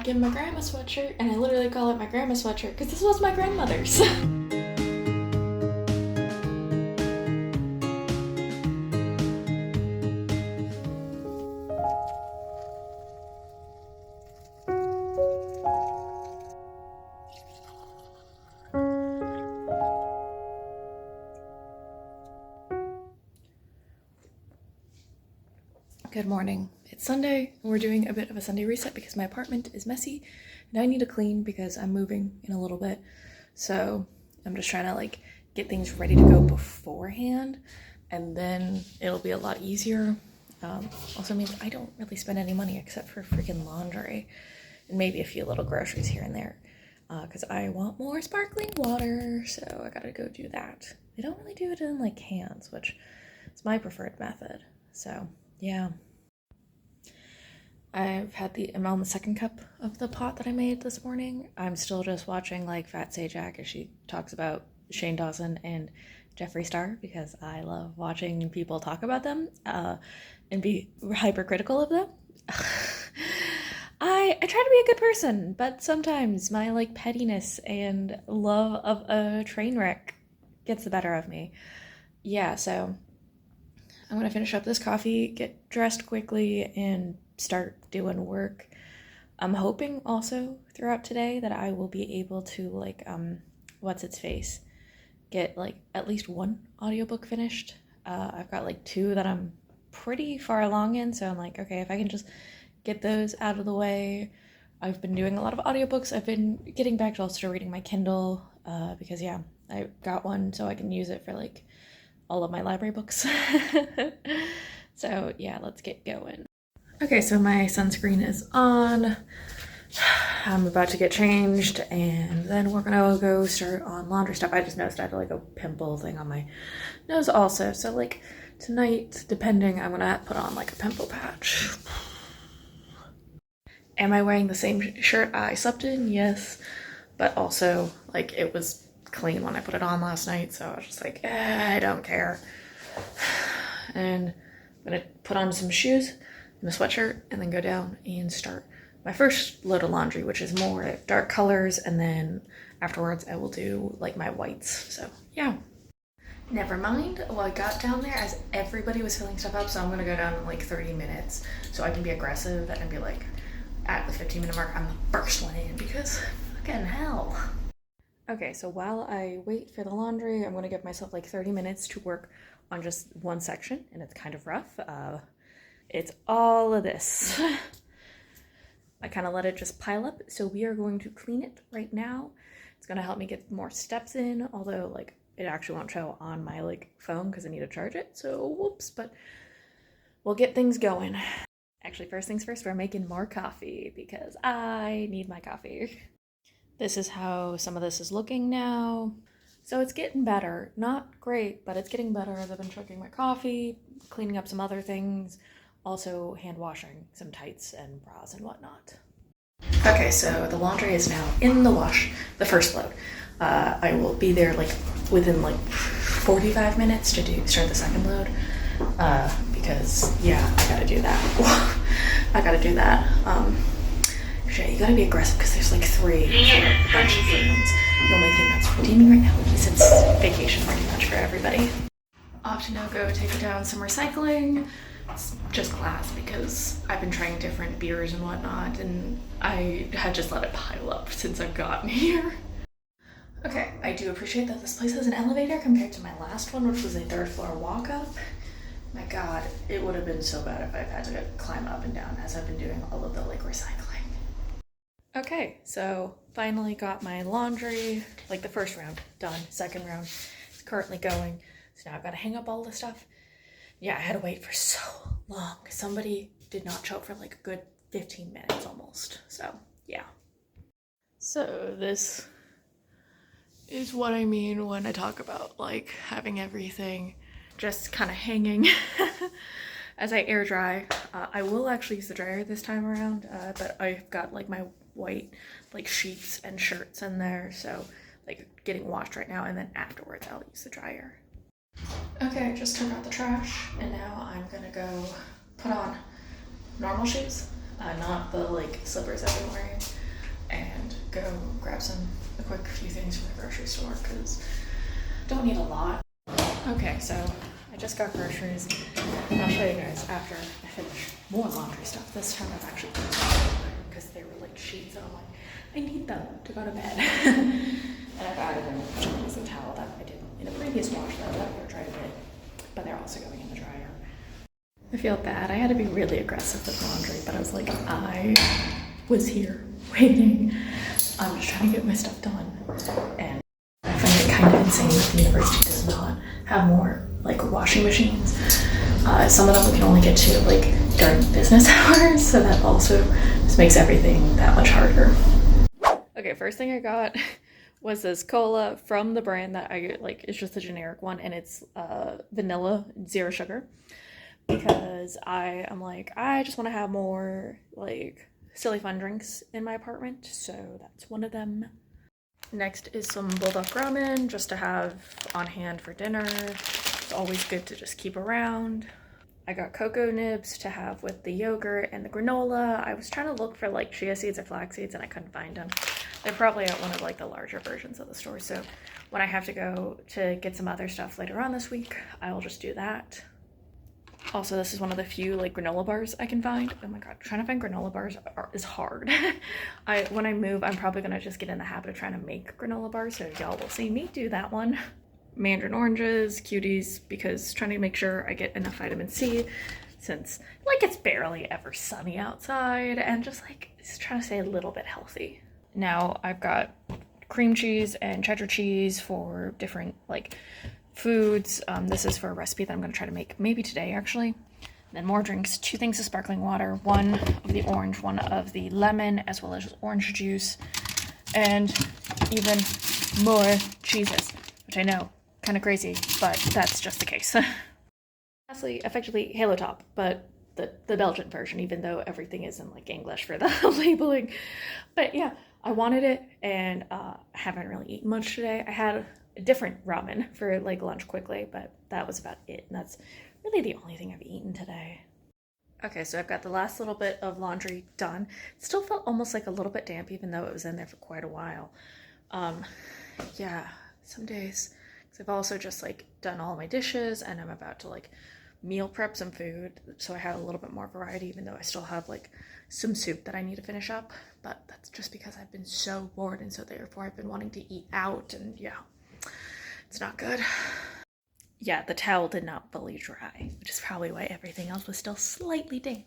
back in my grandma sweatshirt, and I literally call it my grandma sweatshirt because this was my grandmother's. Good morning. It's Sunday, and we're doing a bit of a Sunday reset because my apartment is messy, and I need to clean because I'm moving in a little bit. So I'm just trying to get things ready to go beforehand, and then it'll be a lot easier. Also means I don't really spend any money except for freaking laundry and maybe a few little groceries here and there because I want more sparkling water, so I gotta go do that. They don't really do it in cans, which is my preferred method. So yeah. I'm on the second cup of the pot that I made this morning. I'm still just watching Fat Say Jack as she talks about Shane Dawson and Jeffree Star because I love watching people talk about them and be hypercritical of them. I try to be a good person, but sometimes my pettiness and love of a train wreck gets the better of me. Yeah, so I'm gonna finish up this coffee, get dressed quickly, and start doing work. I'm hoping also throughout today that I will be able to get at least one audiobook finished. I've got 2 that I'm pretty far along in, so I'm okay, if I can just get those out of the way. I've been doing a lot of audiobooks. I've been getting back to also reading my Kindle because yeah, I got one so I can use it for all of my library books. So yeah, let's get going. Okay, so my sunscreen is on. I'm about to get changed, and then we're gonna go start on laundry stuff. I just noticed I had a pimple thing on my nose also. So tonight, depending, I'm gonna put on a pimple patch. Am I wearing the same shirt I slept in? Yes, but also it was clean when I put it on last night, so I was just I don't care. And I'm gonna put on some shoes and a sweatshirt and then go down and start my first load of laundry, which is more dark colors, and then afterwards I will do my whites. So yeah. Never mind. Well, I got down there as everybody was filling stuff up, so I'm gonna go down in 30 minutes so I can be aggressive and be at the 15-minute mark, I'm the first one in because fucking hell. Okay, so while I wait for the laundry, I'm gonna give myself 30 minutes to work on just one section, and it's kind of rough. It's all of this. I kind of let it just pile up, so we are going to clean it right now. It's gonna help me get more steps in, although it actually won't show on my phone because I need to charge it, so whoops, but we'll get things going. Actually, first things first, we're making more coffee because I need my coffee. This is how some of this is looking now. So it's getting better. Not great, but it's getting better as I've been chugging my coffee, cleaning up some other things, also hand washing some tights and bras and whatnot. Okay, so the laundry is now in the wash, the first load. I will be there within 45 minutes to start the second load. Because yeah, I gotta do that. I gotta do that. Shit, you gotta be aggressive because there's 3 bunch of rooms. The only thing that's redeeming right now is it's vacation pretty much for everybody. Off to now go take down some recycling. It's just class because I've been trying different beers and whatnot, and I had just let it pile up since I've gotten here. Okay, I do appreciate that this place has an elevator compared to my last one, which was a 3rd floor walk up. My god, it would have been so bad if I've had to climb up and down as I've been doing all of the recycling. Okay, so finally got my laundry, the first round done. Second round is currently going. So now I've got to hang up all the stuff. Yeah, I had to wait for so long. Somebody did not show up for a good 15 minutes almost. So yeah. So this is what I mean when I talk about having everything just kind of hanging as I air dry. I will actually use the dryer this time around, but I've got my white sheets and shirts in there, so getting washed right now, and then afterwards I'll use the dryer. Okay, I just took out the trash, and now I'm gonna go put on normal shoes, not the slippers I've been wearing, go grab a quick few things from the grocery store because I don't need a lot. Okay, so I just got groceries. I'll show you guys after I finish more laundry stuff. This time I've actually put them because they were like sheets and I'm like, I need them to go to bed. And I've added in pajamas and towel that I did in a previous wash that I've tried a bit, but they're also going in the dryer. I feel bad. I had to be really aggressive with laundry, but I was like, I was here waiting. I'm just trying to get my stuff done. And I find it kind of insane that the university does not have more like washing machines. Some of them we can only get to like during business hours, so that also just makes everything that much harder. Okay, first thing I got was this cola from the brand that I like. It's just a generic one, and it's vanilla, 0 sugar. Because I am like, I just want to have more like silly fun drinks in my apartment, so that's one of them. Next is some bulldog ramen just to have on hand for dinner. It's always good to just keep around. I got cocoa nibs to have with the yogurt and the granola. I was trying to look for like chia seeds or flax seeds and I couldn't find them. They're probably at one of like the larger versions of the store, so when I have to go to get some other stuff later on this week, I will just do that. Also, this is one of the few like granola bars I can find. Oh my god, trying to find granola bars is hard. When I move, I'm probably gonna just get in the habit of trying to make granola bars, so y'all will see me do that one. Mandarin oranges, cuties, because trying to make sure I get enough vitamin C since like it's barely ever sunny outside and just like trying to stay a little bit healthy. Now I've got cream cheese and cheddar cheese for different like foods. This is for a recipe that I'm going to try to make maybe today actually. Then more drinks, 2 things of sparkling water, 1 of the orange, 1 of the lemon, as well as orange juice, and even more cheeses, which I know, kind of crazy, but that's just the case. Lastly, effectively Halo Top, but the Belgian version, even though everything is in like English for the labeling. But yeah, I wanted it, and haven't really eaten much today. I had a different ramen for like lunch quickly, but that was about it, and that's really the only thing I've eaten today. Okay, so I've got the last little bit of laundry done. It still felt almost like a little bit damp, even though it was in there for quite a while. Yeah, some days. So I've also just like done all my dishes, and I'm about to like meal prep some food, so I have a little bit more variety, even though I still have like some soup that I need to finish up. But that's just because I've been so bored, and so therefore I've been wanting to eat out, and yeah, it's not good. Yeah, the towel did not fully dry, which is probably why everything else was still slightly damp,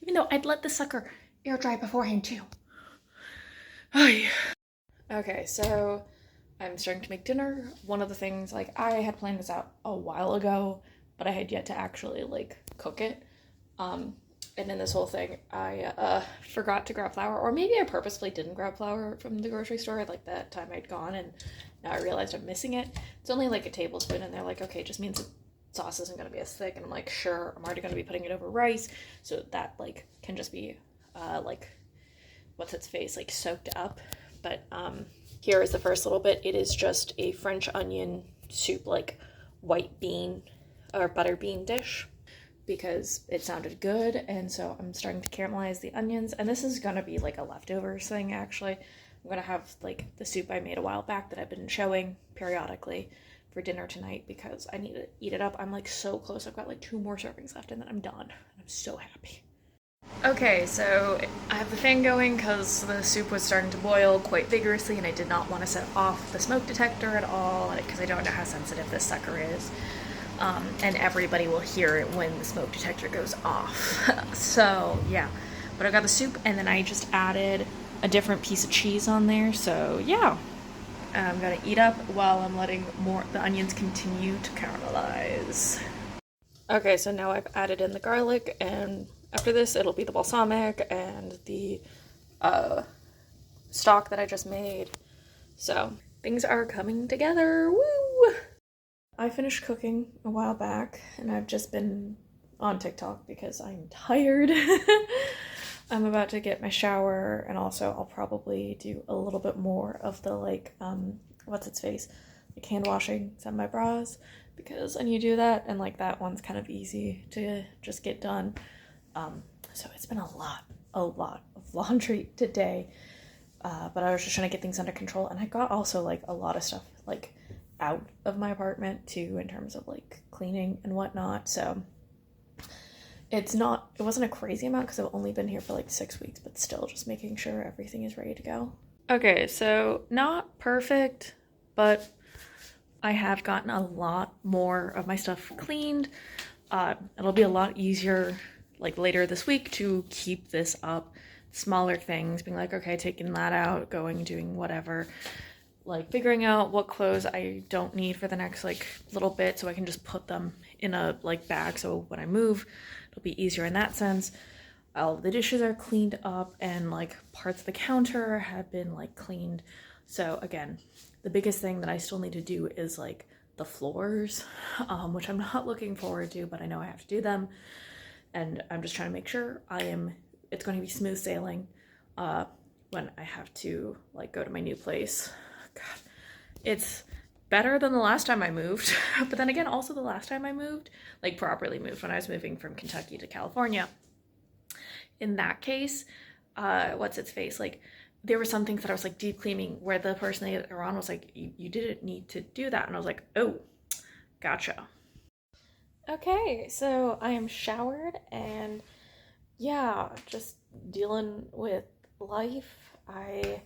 even though I'd let the sucker air dry beforehand too. Oh yeah. Okay, so I'm starting to make dinner. One of the things, like, I had planned this out a while ago, but I had yet to actually like cook it. And in this whole thing, I forgot to grab flour, or maybe I purposefully didn't grab flour from the grocery store like that time I'd gone, and now I realized I'm missing it. It's only like a tablespoon, and they're like, okay, it just means the sauce isn't going to be as thick. And I'm like, sure, I'm already going to be putting it over rice, so that like can just be like, what's its face, like soaked up. But here is the first little bit. It is just a French onion soup, like white bean or butter bean dish, because it sounded good, and so I'm starting to caramelize the onions, and this is gonna be like a leftovers thing actually. I'm gonna have like the soup I made a while back that I've been showing periodically for dinner tonight because I need to eat it up. I'm like so close. I've got like 2 more servings left and then I'm done. I'm so happy. Okay, so I have the fan going because the soup was starting to boil quite vigorously, and I did not want to set off the smoke detector at all because I don't know how sensitive this sucker is. And everybody will hear it when the smoke detector goes off. So yeah, but I got the soup, and then I just added a different piece of cheese on there. So yeah, I'm gonna eat up while I'm letting the onions continue to caramelize. Okay, so now I've added in the garlic, and after this it'll be the balsamic and the stock that I just made. So things are coming together. Woo! I finished cooking a while back, and I've just been on TikTok because I'm tired. I'm about to get my shower, and also I'll probably do a little bit more of the like, what's its face? Like hand washing some of my bras, because I need to do that, and like that one's kind of easy to just get done. So it's been a lot of laundry today. But I was just trying to get things under control, and I got also like a lot of stuff like out of my apartment too in terms of like cleaning and whatnot. So it wasn't a crazy amount because I've only been here for like 6 weeks, but still just making sure everything is ready to go. Okay, so not perfect, but I have gotten a lot more of my stuff cleaned. It'll be a lot easier like later this week to keep this up. Smaller things, being like, okay, taking that out, going, doing whatever, like figuring out what clothes I don't need for the next like little bit so I can just put them in a like bag so when I move it'll be easier in that sense. All of the dishes are cleaned up and like parts of the counter have been like cleaned. So again, the biggest thing that I still need to do is like the floors, which I'm not looking forward to, but I know I have to do them, and I'm just trying to make sure it's going to be smooth sailing when I have to like go to my new place. God, it's better than the last time I moved. But then again, also the last time I moved, like properly moved, when I was moving from Kentucky to California, in that case, what's its face? Like there were some things that I was like deep cleaning where the person that were on was like, you didn't need to do that. And I was like, oh, gotcha. Okay, so I am showered and yeah, just dealing with life. I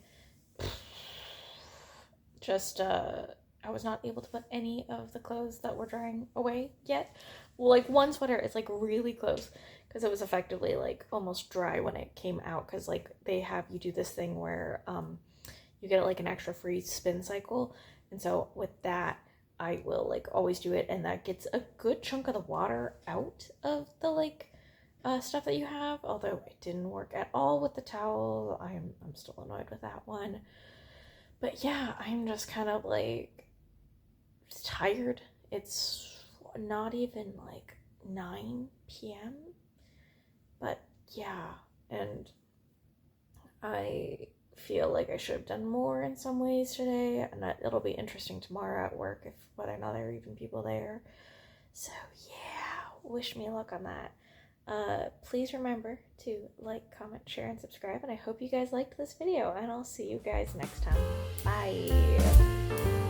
was not able to put any of the clothes that were drying away yet. Well, like one sweater is like really close because it was effectively like almost dry when it came out, because like they have you do this thing where you get like an extra free spin cycle, and so with that I will like always do it, and that gets a good chunk of the water out of the like stuff that you have, although it didn't work at all with the towel. I'm still annoyed with that one. But yeah, I'm just kind of like tired. It's not even like 9 p.m. But yeah, and I feel like I should have done more in some ways today, and it'll be interesting tomorrow at work if whether or not there are even people there. So yeah, wish me luck on that. Please remember to like, comment, share, and subscribe, and I hope you guys liked this video, and I'll see you guys next time. Bye!